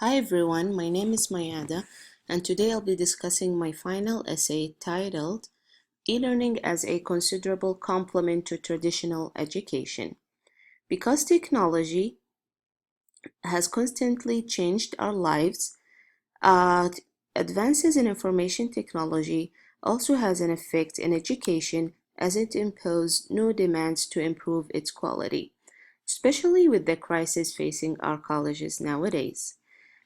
Hi everyone, my name is Mayada, and today I'll be discussing my final essay titled E-Learning as a Considerable Complement to Traditional Education. Because technology has constantly changed our lives, uh, advances in information technology also has an effect in education as it imposes new demands to improve its quality, especially with the crisis facing our colleges nowadays.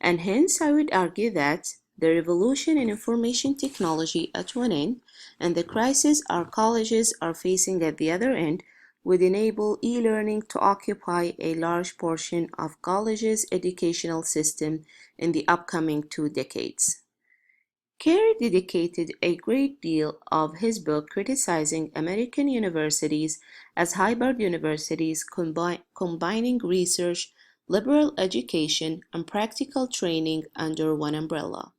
And hence, I would argue that the revolution in information technology at one end and the crisis our colleges are facing at the other end would enable e-learning to occupy a large portion of colleges' educational system in the upcoming 2 decades. Carey dedicated a great deal of his book criticizing American universities as hybrid universities combining research, liberal education, and practical training under one umbrella.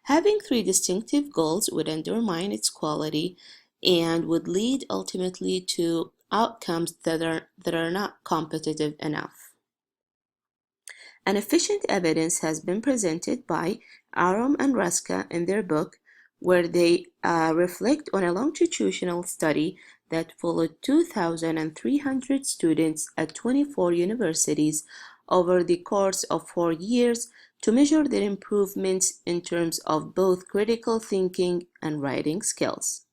Having three distinctive goals would undermine its quality and would lead ultimately to outcomes that are not competitive enough. And efficient evidence has been presented by Aram and Ruska in their book, where they reflect on a longitudinal study that followed 2,300 students at 24 universities over the course of 4 years to measure their improvements in terms of both critical thinking and writing skills.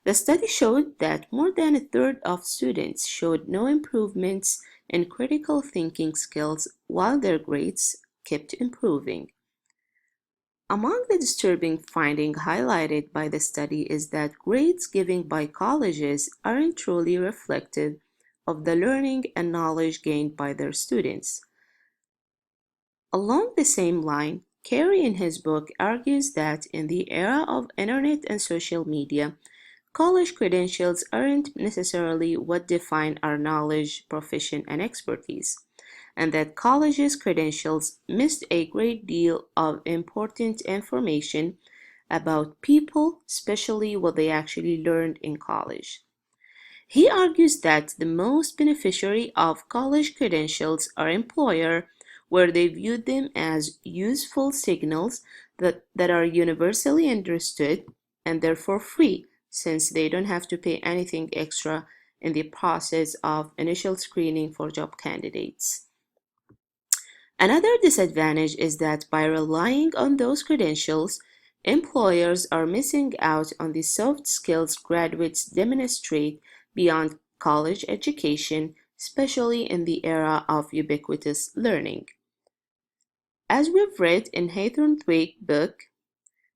The study showed that more than a third of students showed no improvements in critical thinking skills while their grades kept improving. Among the disturbing findings highlighted by the study is that grades given by colleges aren't truly reflective of the learning and knowledge gained by their students. Along the same line, Carey in his book argues that in the era of internet and social media, college credentials aren't necessarily what define our knowledge, profession, and expertise, and that college's credentials missed a great deal of important information about people, especially what they actually learned in college. He argues that the most beneficiary of college credentials are employers, where they view them as useful signals that are universally understood and therefore free, since they don't have to pay anything extra in the process of initial screening for job candidates. Another disadvantage is that by relying on those credentials, employers are missing out on the soft skills graduates demonstrate beyond college education, especially in the era of ubiquitous learning. As we've read in Haythornthwaite's book,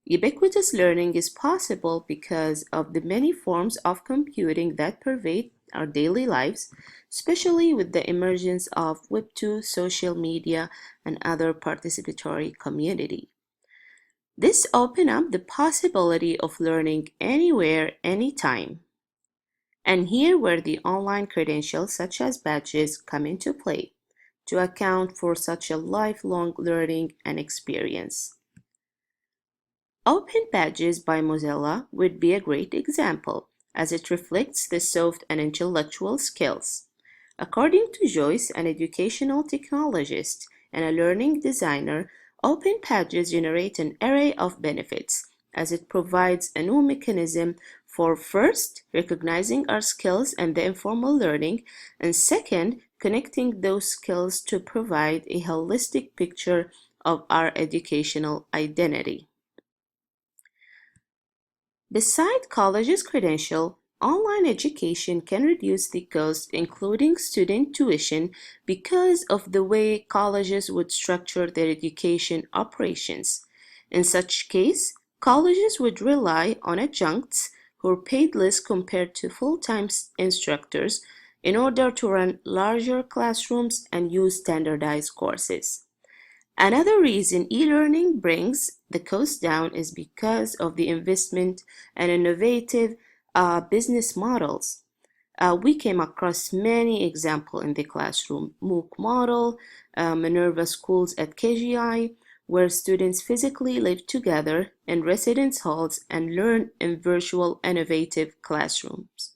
ubiquitous learning is possible because of the many forms of computing that pervade our daily lives, especially with the emergence of Web2, social media, and other participatory community. This opens up the possibility of learning anywhere, anytime. And here where the online credentials such as badges come into play to account for such a lifelong learning and experience. Open Badges by Mozilla would be a great example, as it reflects the soft and intellectual skills. According to Joyce, an educational technologist and a learning designer, Open Badges generate an array of benefits, as it provides a new mechanism for first, recognizing our skills and the informal learning, and second, connecting those skills to provide a holistic picture of our educational identity. Beside college's credential, online education can reduce the cost, including student tuition, because of the way colleges would structure their education operations. In such case, colleges would rely on adjuncts who are paid less compared to full-time instructors in order to run larger classrooms and use standardized courses. Another reason e-learning brings the cost down is because of the investment and innovative business models. We came across many examples in the classroom. MOOC model, Minerva schools at KGI, where students physically live together in residence halls and learn in virtual innovative classrooms.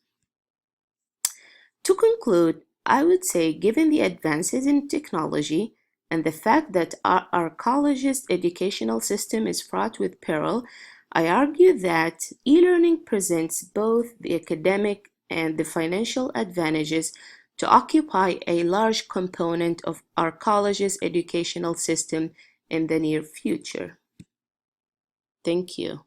To conclude, I would say given the advances in technology, and the fact that our college's educational system is fraught with peril, I argue that e-learning presents both the academic and the financial advantages to occupy a large component of our college's educational system in the near future. Thank you.